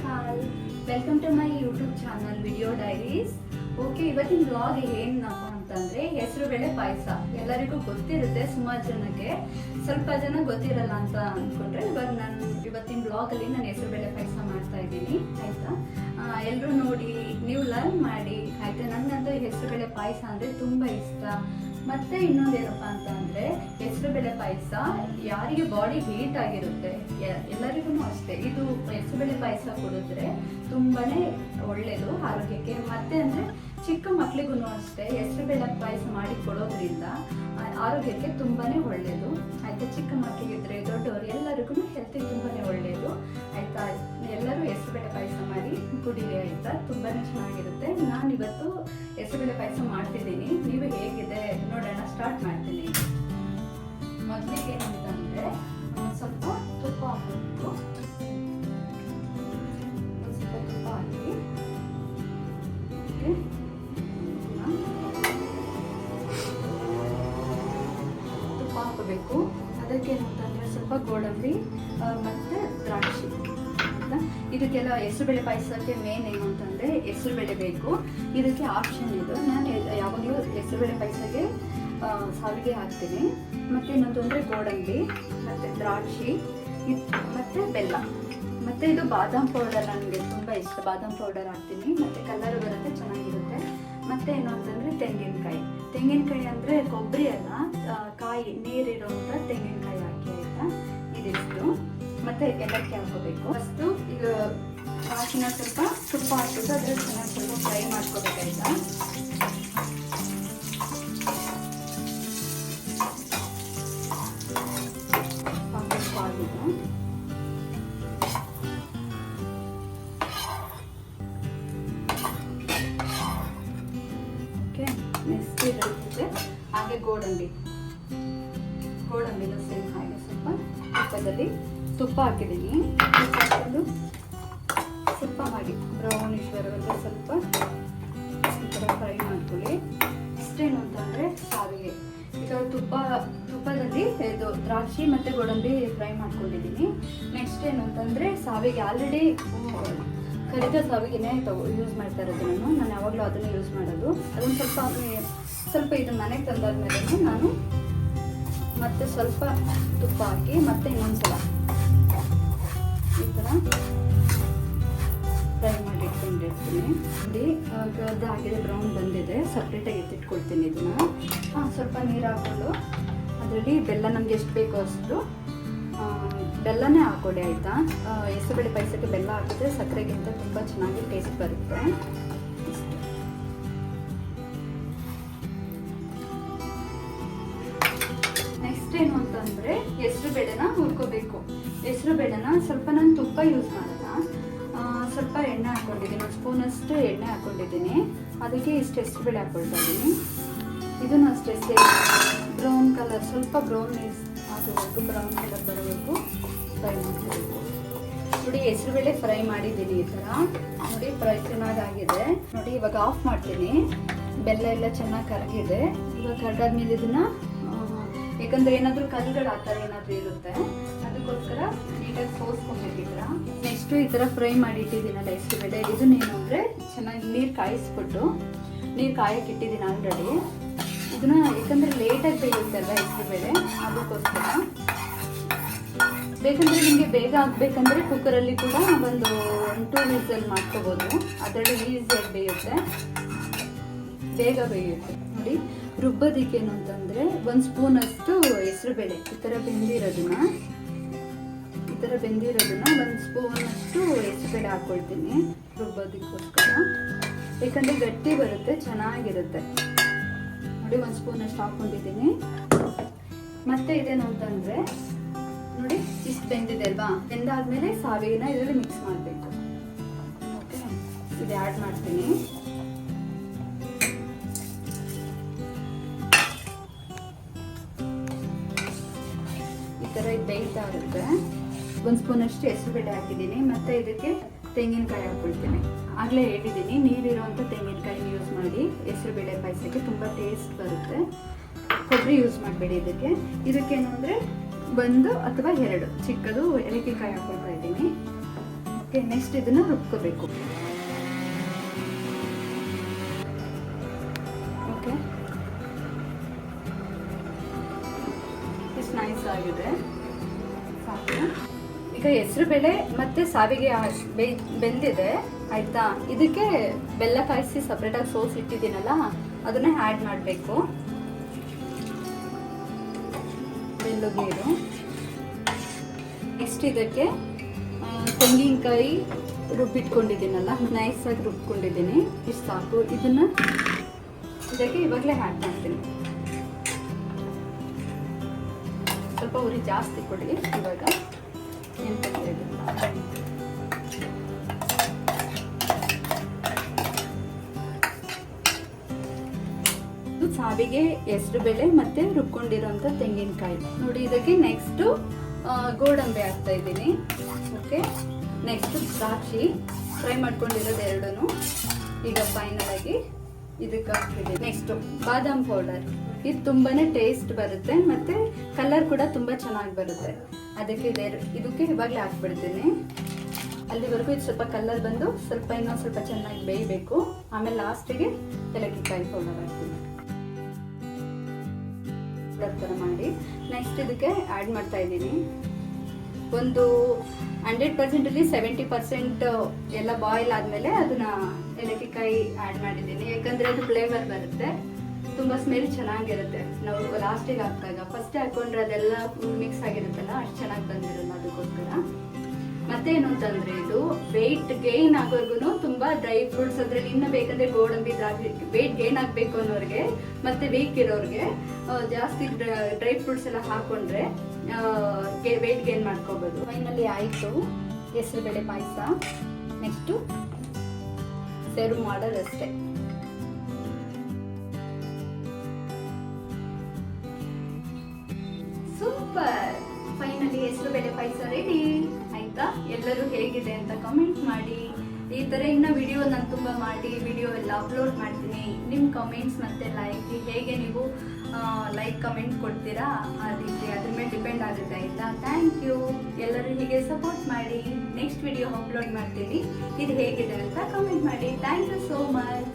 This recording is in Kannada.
Hi welcome to my YouTube channel video diaries. Okay, ಇವತ್ತಿನ ವ್ಲಾಗ್ ಏನಪ್ಪ ಅಂತಂದ್ರೆ ಹೆಸರುಬೇಳೆ ಪಾಯಸ. ಎಲ್ಲರಿಗೂ ಗೊತ್ತಿರುತ್ತೆ, ಸುಮಾರು ಜನಕ್ಕೆ ಸ್ವಲ್ಪ ಜನ ಗೊತ್ತಿರಲ್ಲ ಅಂತ ಅಂದ್ಕೊಂಡ್ರೆ ಇವಾಗ ನಾನು ಇವತ್ತಿನ ವ್ಲಾಗಲ್ಲಿ ನಾನು ಹೆಸರುಬೇಳೆ ಪಾಯಸ ಮಾಡ್ತಾ ಇದ್ದೀನಿ. ಆಯ್ತಾ, ಎಲ್ಲರೂ ನೋಡಿ ನೀವು ಲರ್ನ್ ಮಾಡಿ. ಆಯ್ತಾ, ನನಗಂತೂ ಹೆಸರುಬೇಳೆ ಪಾಯಸ ಅಂದರೆ ತುಂಬ ಇಷ್ಟ. ಮತ್ತೆ ಇನ್ನೊಂದೇನಪ್ಪ ಅಂತ ಅಂದರೆ ಹೆಸರುಬೇಳೆ ಪಾಯಸ ಯಾರಿಗೆ ಬಾಡಿ ಹೀಟ್ ಆಗಿರುತ್ತೆ ಎಲ್ಲರಿಗೂ ಅಷ್ಟೇ ಇದು ಹೆಸರುಬೇಳೆ ಪಾಯಸ ಕುಡಿದ್ರೆ ತುಂಬಾನೇ ಒಳ್ಳೆಯದು ಆರೋಗ್ಯಕ್ಕೆ. ಮತ್ತೆ ಅಂದರೆ ಚಿಕ್ಕ ಮಕ್ಕಳಿಗೂ ಅಷ್ಟೇ ಹೆಸರುಬೇಳೆ ಪಾಯಸ ಮಾಡಿ ಕೊಡೋದ್ರಿಂದ ಆರೋಗ್ಯಕ್ಕೆ ತುಂಬಾನೇ ಒಳ್ಳೆಯದು. ಆಯ್ತಾ, ಚಿಕ್ಕ ಮಕ್ಕಳಿಗಿದ್ರೆ ದೊಡ್ಡವರು ಎಲ್ಲರಿಗೂ ಹೆಲ್ತಿಗೆ ತುಂಬಾನೇ ಒಳ್ಳೆಯದು. ಆಯ್ತಾ, ಎಲ್ಲರೂ ಹೆಸರುಬೇಳೆ ಪಾಯಸ ಮಾಡಿ ಕುಡಿರಿ. ಆಯ್ತಾ, ತುಂಬಾನೇ ಚೆನ್ನಾಗಿರುತ್ತೆ. ನಾನಿವತ್ತು ಹೆಸರುಬೇಳೆ ಪಾಯಸ ಮಾಡ್ತಿದ್ದೀನಿ. ನೀವು ಹೇಗಿದೆ ನೋಡೋಣ, ಸ್ಟಾರ್ಟ್ ಮಾಡ್ತೀನಿ. ಮೊದಲಿಗೆ ಏನಂತಂದ್ರೆ ಸ್ವಲ್ಪ ತುಪ್ಪ ಹಾಕಬೇಕು. ಸ್ವಲ್ಪ ತುಪ್ಪ ಹಾಕಿ ತುಪ್ಪ ಹಾಕಬೇಕು. ಅದಕ್ಕೆ ಏನಂತಂದ್ರೆ ಸ್ವಲ್ಪ ಗೋಡಂಬಿ ಮತ್ತೆ ದ್ರಾಕ್ಷಿ. ಇದಕ್ಕೆಲ್ಲ ಹೆಸರುಬೇಳೆ ಪಾಯಸಕ್ಕೆ ಮೇನ್ ಏನು ಅಂತಂದರೆ ಹೆಸರುಬೇಳೆ ಬೇಕು. ಇದಕ್ಕೆ ಆಪ್ಷನ್ ಇದು. ನಾನು ಯಾವಾಗಲೂ ಹೆಸರುಬೇಳೆ ಪಾಯಸಕ್ಕೆ ಸಾವಿಗೆ ಹಾಕ್ತೀನಿ. ಮತ್ತು ಇನ್ನೊಂದು ಅಂದರೆ ಗೋಡಂಬಿ ಮತ್ತು ದ್ರಾಕ್ಷಿ ಮತ್ತು ಬೆಲ್ಲ. ಮತ್ತು ಇದು ಬಾದಾಮ್ ಪೌಡರ್, ನನಗೆ ತುಂಬ ಇಷ್ಟ. ಬಾದಾಮ್ ಪೌಡರ್ ಹಾಕ್ತೀನಿ. ಮತ್ತು ಕಲರ್ ಬರುತ್ತೆ, ಚೆನ್ನಾಗಿರುತ್ತೆ. ಮತ್ತು ಏನು ಅಂತಂದರೆ ತೆಂಗಿನಕಾಯಿ. ತೆಂಗಿನಕಾಯಿ ಅಂದರೆ ಕೊಬ್ಬರಿ ಅಲ್ಲ, ಕಾಯಿ ನೀರಿರೋಂಥ ತೆಂಗಿನಕಾಯಿ ಹಾಕಿ. ಆಯಿತಾ, ಇದಿಷ್ಟು. ಮತ್ತು ಏಲಕ್ಕಿ ಹಾಕೋಬೇಕು. ಫಸ್ಟು ಈಗ ಹಾಕಿನ ಸ್ವಲ್ಪ ತುಪ್ಪ ಹಾಕ್ಬಿಟ್ಟು ಅದ್ರ ಚೆನ್ನಾಗಿ ಸ್ವಲ್ಪ ಫ್ರೈ ಮಾಡ್ಕೋಬೇಕಾಯ್ತಾ. ಹಾಕಬೇಕು ಆಗಿದ್ದು. ಓಕೆ, ನೆಕ್ಸ್ಟ್ ಇರುತ್ತೆ ಹಾಗೆ ಗೋಡಂಬಿನೂ ಸೇಮ್ ಹಾಗೆ ಸ್ವಲ್ಪ ತುಪ್ಪದಲ್ಲಿ ತುಪ್ಪ ಹಾಕಿದ್ದೀನಿ. ತುಪ್ಪ ಹಾಕೊಂಡು ಸ್ವಲ್ಪ ಹಾಗೆ ಬ್ರೌನಿಶ್ ಬರುವಂತೆ ಸ್ವಲ್ಪ ಈ ಥರ ಫ್ರೈ ಮಾಡ್ಕೊಳ್ಳಿ. ಇಷ್ಟೇನು ಅಂತಂದರೆ ಸಾವಿಗೆ. ಈಗ ತುಪ್ಪದಲ್ಲಿ ಇದು ದ್ರಾಕ್ಷಿ ಮತ್ತು ಗೋಡಂಬಿ ಫ್ರೈ ಮಾಡ್ಕೊಂಡಿದ್ದೀನಿ. ನೆಕ್ಸ್ಟ್ ಏನು ಅಂತಂದರೆ ಸಾವಿಗೆ ಆಲ್ರೆಡಿ ಕರಿದ ಸಾವಿಗೆನೇ ಯೂಸ್ ಮಾಡ್ತಾ ಇರೋದು ನಾನು ಯಾವಾಗಲೂ ಅದನ್ನು ಯೂಸ್ ಮಾಡೋದು. ಅದನ್ನು ಸ್ವಲ್ಪ ಇದು ಮನೆಗೆ ತಂದಾದ್ಮೇಲೆ ನಾನು ಮತ್ತೆ ಸ್ವಲ್ಪ ತುಪ್ಪ ಹಾಕಿ ಮತ್ತೆ ಇನ್ನೊಂದ್ಸಲ ಈ ಥರ ಫ್ರೈ ಮಾಡಿ ಇಟ್ಕೊಂಡಿರ್ತೀನಿ. ನೋಡಿ, ಅದಾಗಿದೆ, ಬ್ರೌನ್ ಬಂದಿದೆ. ಸಪ್ರೇಟಾಗಿ ಎತ್ತಿಟ್ಕೊಳ್ತೀನಿ ಇದನ್ನು. ಸ್ವಲ್ಪ ನೀರು ಹಾಕ್ಕೊಂಡು ಅದರಲ್ಲಿ ಬೆಲ್ಲ ನಮ್ಗೆ ಎಷ್ಟು ಬೇಕೋ ಅಷ್ಟು ಬೆಲ್ಲನೇ ಹಾಕ್ಕೊಡಿ. ಆಯಿತಾ, ಹೆಸರುಬೇಳೆ ಪಾಯಸಕ್ಕೆ ಬೆಲ್ಲ ಹಾಕಿದ್ರೆ ಸಕ್ಕರೆಗಿಂತ ತುಂಬ ಚೆನ್ನಾಗಿ ಟೇಸ್ಟ್ ಬರುತ್ತೆ. ನೆಕ್ಸ್ಟ್ ಏನು ಅಂತಂದರೆ ಹೆಸರುಬೇಳೆನ ಹುರ್ಕೋಬೇಕು. ಹೆಸರುಬೇಳೆನ ಸ್ವಲ್ಪ ನಾನು ತುಪ್ಪ ಯೂಸ್ ಮಾಡಲ್ಲ, ಸ್ವಲ್ಪ ಎಣ್ಣೆ ಹಾಕ್ಕೊಂಡಿದ್ದೀನಿ. ಒಂದು ಸ್ಪೂನಷ್ಟು ಎಣ್ಣೆ ಹಾಕ್ಕೊಂಡಿದ್ದೀನಿ. ಅದಕ್ಕೆ ಇಷ್ಟು ಹೆಸರುಬೇಳೆ ಹಾಕ್ಕೊಳ್ತಾ ಇದ್ದೀನಿ. ಇದನ್ನು ಅಷ್ಟೇ ಸೇಮ್ ಬ್ರೌನ್ ಕಲರ್, ಸ್ವಲ್ಪ ಬ್ರೌನ್ ಆಗೋವರೆಗೂ, ಬ್ರೌನ್ ಕಲರ್ ಬರಬೇಕು ಫ್ರೈ ಮಾಡ್ಕೋಬೇಕು. ನೋಡಿ, ಹೆಸರುಬೇಳೆ ಫ್ರೈ ಮಾಡಿದ್ದೀನಿ ಈ ಥರ. ನೋಡಿ, ಫ್ರೈ ಚೆನ್ನಾಗಾಗಿದೆ. ನೋಡಿ, ಇವಾಗ ಆಫ್ ಮಾಡ್ತೀನಿ. ಬೆಲ್ಲ ಎಲ್ಲ ಚೆನ್ನಾಗಿ ಕರಗಿದೆ. ಇವಾಗ ಕರಗಾದ್ಮೇಲೆ ಇದನ್ನು, ಯಾಕಂದರೆ ಏನಾದರೂ ಕಲ್ಲುಗಳು ಆ ಥರ ಏನಾದರೂ ಇರುತ್ತೆ, ಅದಕ್ಕೋಸ್ಕರ ನೀಟಾಗಿ ಸೋಸ್ಕೊಂಡ್ಬಿಟ್ಟಿದ್ರ. ನೆಕ್ಸ್ಟು ಈ ಥರ ಫ್ರೈ ಮಾಡಿ ಇಟ್ಟಿದ್ದೀನಲ್ಲ ಹೆಸರುಬೇಳೆ, ಇದನ್ನೇನು ಅಂದರೆ ಚೆನ್ನಾಗಿ ನೀರು ಕಾಯಕ್ಕಿಟ್ಟಿದ್ದೀನಿ ಆಲ್ರೆಡಿ. ಇದನ್ನ ಯಾಕಂದರೆ ಲೇಟಾಗಿ ಬೇಯುತ್ತೆ ಅಲ್ವಾ ಹೆಸರುಬೇಳೆ, ಅದಕ್ಕೋಸ್ಕರ. ಬೇಕಂದರೆ ನಿಮಗೆ ಬೇಗ ಆಗಬೇಕಂದ್ರೆ ಕುಕ್ಕರಲ್ಲಿ ಕೂಡ ಒಂದು 1-2 ವಿಸಲ್ ಮಾಡ್ಕೋಬೋದು. ಅದರಲ್ಲಿ ಈಸಿಯಾಗಿ ಬೇಯುತ್ತೆ, ಬೇಗ ಬೇಯುತ್ತೆ. ನೋಡಿ, ರುಬ್ಬೋದಿಕ್ಕೇನು ಅಂತಂದರೆ 1 ಸ್ಪೂನಷ್ಟು ಹೆಸರುಬೇಳೆ ಈ ಥರ ಬೆಂದಿರೋದನ್ನ 1 ಸ್ಪೂನಷ್ಟು ಹೆಸರುಬೇಳೆ ಹಾಕ್ಕೊಳ್ತೀನಿ ರುಬ್ಬೋದಕ್ಕೋಸ್ಕರ. ಯಾಕಂದರೆ ಗಟ್ಟಿ ಬರುತ್ತೆ, ಚೆನ್ನಾಗಿರುತ್ತೆ. ನೋಡಿ, 1 ಸ್ಪೂನಷ್ಟು ಹಾಕ್ಕೊಂಡಿದ್ದೀನಿ. ಮತ್ತೆ ಇದೇನು ಅಂತಂದರೆ ನೋಡಿ, ಇಷ್ಟು ಬೆಂದಿದೆ ಅಲ್ವಾ, ಬೆಂದಾದ್ಮೇಲೆ ಸಾವಿಗೆನ ಇದರಲ್ಲಿ ಮಿಕ್ಸ್ ಮಾಡಬೇಕು. ಓಕೆ, ಇದು ಆ್ಯಡ್ ಮಾಡ್ತೀನಿ. ಈ ಥರ ಇದು ಬೇಯ್ತಾ ಇರುತ್ತೆ. 1 ಸ್ಪೂನಷ್ಟು ಹೆಸರುಬೇಳೆ ಹಾಕಿದ್ದೀನಿ. ಮತ್ತು ಇದಕ್ಕೆ ತೆಂಗಿನಕಾಯಿ ಹಾಕ್ಕೊಳ್ತೀನಿ. ಆಗಲೇ ಹೇಳಿದ್ದೀನಿ, ನೀರಿರುವಂಥ ತೆಂಗಿನಕಾಯಿನ ಯೂಸ್ ಮಾಡಿ. ಹೆಸರುಬೇಳೆ ಪಾಯಸಕ್ಕೆ ತುಂಬ ಟೇಸ್ಟ್ ಬರುತ್ತೆ. ಕೊಬ್ಬರಿ ಯೂಸ್ ಮಾಡಬೇಡಿ ಇದಕ್ಕೇನು ಅಂದರೆ 1 ಅಥವಾ 2 ಚಿಕ್ಕದು ಏಲಕ್ಕಿಕಾಯಿ ಹಾಕ್ಕೊಳ್ತಾ ಇದ್ದೀನಿ. ಓಕೆ, ನೆಕ್ಸ್ಟ್ ಇದನ್ನ ರುಬ್ಕೋಬೇಕು. ಓಕೆ, ಇಷ್ಟು ನೈಸ್ ಆಗಿದೆ, ಸಾಕು. ಈಗ ಹೆಸರುಬೇಳೆ ಮತ್ತೆ ಸಾವಿಗೆ ಬೆಂದಿದೆ ಆಯ್ತಾ. ಇದಕ್ಕೆ ಬೆಲ್ಲ ಕಾಯಿಸಿ ಸಪ್ರೇಟಾಗಿ ಸೋಸ್ ಇಟ್ಟಿದ್ದೀನಲ್ಲ ಅದನ್ನ ಆ್ಯಡ್ ಮಾಡಬೇಕು. ಬೆಲ್ಲಗೀರು. ನೆಕ್ಸ್ಟ್ ಇದಕ್ಕೆ ತೆಂಗಿನಕಾಯಿ ರುಬ್ಬಿಟ್ಕೊಂಡಿದ್ದೀನಲ್ಲ, ನೈಸಾಗಿ ರುಬ್ಕೊಂಡಿದ್ದೀನಿ, ಇಷ್ಟು ಸಾಕು. ಇದನ್ನ ಇದಕ್ಕೆ ಇವಾಗಲೇ ಆ್ಯಡ್ ಮಾಡ್ತೀನಿ. ಸ್ವಲ್ಪ ಉರಿ ಜಾಸ್ತಿ ಕೊಡಿ ಇವಾಗ, ಏನು ತೊಂದರೆ ಇಲ್ಲ. ಇದು ಸಾವಿಗೆ ಹೆಸರುಬೇಳೆ ಮತ್ತೆ ರುಬ್ಕೊಂಡಿರೋಂಥ ತೆಂಗಿನಕಾಯಿ ನೋಡಿ. ಇದಕ್ಕೆ ನೆಕ್ಸ್ಟು ಗೋಡಂಬಿ ಹಾಕ್ತಾ ಇದ್ದೀನಿ. ಓಕೆ, ನೆಕ್ಸ್ಟ್ ದ್ರಾಕ್ಷಿ ಫ್ರೈ ಮಾಡ್ಕೊಂಡಿರೋದು ಎರಡೂ ಈಗ ಫೈನಲ್ ಆಗಿ ಇದಕ್ಕೆ ಹಾಕ್ತಿದ್ದೀನಿ. ನೆಕ್ಸ್ಟು ಬಾದಾಮ್ ಪೌಡರ್, ಇದು ತುಂಬಾನೇ ಟೇಸ್ಟ್ ಬರುತ್ತೆ ಮತ್ತೆ ಕಲರ್ ಕೂಡ ತುಂಬಾ ಚೆನ್ನಾಗಿ ಬರುತ್ತೆ. ಅದಕ್ಕೆ ಇದಕ್ಕೆ ಇವಾಗಲೇ ಹಾಕ್ಬಿಡ್ತೀನಿ. ಅಲ್ಲಿವರೆಗೂ ಇದು ಸ್ವಲ್ಪ ಕಲರ್ ಬಂದು ಸ್ವಲ್ಪ ಇನ್ನೊಂದು ಸ್ವಲ್ಪ ಚೆನ್ನಾಗಿ ಬೇಯಬೇಕು. ಆಮೇಲೆ ಲಾಸ್ಟಿಗೆ ಏಲಕ್ಕಿಕಾಯಿ ಪೌಡರ್ ಹಾಕ್ತೀನಿ. ಥರ ಮಾಡಿ ನೆಕ್ಸ್ಟ್ ಇದಕ್ಕೆ ಆ್ಯಡ್ ಮಾಡ್ತಾ ಇದ್ದೀನಿ. ಒಂದು 100%ಅಲ್ಲಿ 70% ಎಲ್ಲ ಬಾಯ್ಲ್ ಆದಮೇಲೆ ಅದನ್ನ ಏಲಕ್ಕಿಕಾಯಿ ಆ್ಯಡ್ ಮಾಡಿದ್ದೀನಿ. ಯಾಕಂದರೆ ಅದು ಫ್ಲೇವರ್ ಬರುತ್ತೆ, ತುಂಬ ಸ್ಮೆಲ್ ಚೆನ್ನಾಗಿರುತ್ತೆ. ನಾವು ಲಾಸ್ಟಿಗೆ ಹಾಕಿದಾಗ ಫಸ್ಟೇ ಹಾಕೊಂಡ್ರೆ ಅದೆಲ್ಲ ಮಿಕ್ಸ್ ಆಗಿರುತ್ತಲ್ಲ, ಅಷ್ಟು ಚೆನ್ನಾಗಿ ಬಂದಿರಲ್ಲ, ಅದಕ್ಕೋಸ್ಕರ. ಮತ್ತೇನು ಅಂತಂದರೆ ಇದು ವೆಯ್ಟ್ ಗೇನ್ ಆಗೋರ್ಗು ತುಂಬ ಡ್ರೈ ಫ್ರೂಟ್ಸ್ ಅದರಲ್ಲಿ ಇನ್ನೂ ಬೇಕಂದರೆ ಗೋಡಂಬಿ ದ್ರಾಕ್ಷಿ ವೆಯ್ಟ್ ಗೇನ್ ಆಗಬೇಕು ಅನ್ನೋರಿಗೆ ಮತ್ತು ವೀಕ್ ಇರೋರಿಗೆ ಜಾಸ್ತಿ ಡ್ರೈ ಫ್ರೂಟ್ಸ್ ಎಲ್ಲ ಹಾಕೊಂಡ್ರೆ ವೆಯ್ಟ್ ಗೇನ್ ಮಾಡ್ಕೋಬೋದು. ಫೈನಲಿ ಆಯಿತು ಹೆಸರುಬೇಳೆ ಪಾಯಸ. ನೆಕ್ಸ್ಟು ಸರ್ವ್ ಮಾಡೋದಷ್ಟೇ. ಸೂಪರ್, ಫೈನಲಿ ಹೆಸರುಬೇಳೆ ಪಾಯಸ ರೆಡಿ ಆಯ್ತಾ. ಎಲ್ಲರೂ ಹೇಗಿದೆ ಅಂತ ಕಮೆಂಟ್ ಮಾಡಿ. ಈ ಥರ ಇನ್ನು ವಿಡಿಯೋ ನಾನು ತುಂಬ ಮಾಡಿ ವಿಡಿಯೋ ಎಲ್ಲ ಅಪ್ಲೋಡ್ ಮಾಡ್ತೀನಿ. ನಿಮ್ಮ ಕಮೆಂಟ್ಸ್ ಮತ್ತು ಲೈಕ್ ಹೇಗೆ ನೀವು ಲೈಕ್ ಕಮೆಂಟ್ ಕೊಡ್ತೀರಾ ಆ ರೀತಿ ಅದ್ರ ಮೇಲೆ ಡಿಪೆಂಡ್ ಆಗುತ್ತೆ ಆಯಿತಾ. ಥ್ಯಾಂಕ್ ಯು, ಎಲ್ಲರೂ ಹೀಗೆ ಸಪೋರ್ಟ್ ಮಾಡಿ. ನೆಕ್ಸ್ಟ್ ವಿಡಿಯೋ ಅಪ್ಲೋಡ್ ಮಾಡ್ತೀನಿ, ಇದು ಹೇಗಿದೆ ಅಂತ ಕಮೆಂಟ್ ಮಾಡಿ. Thank you so much.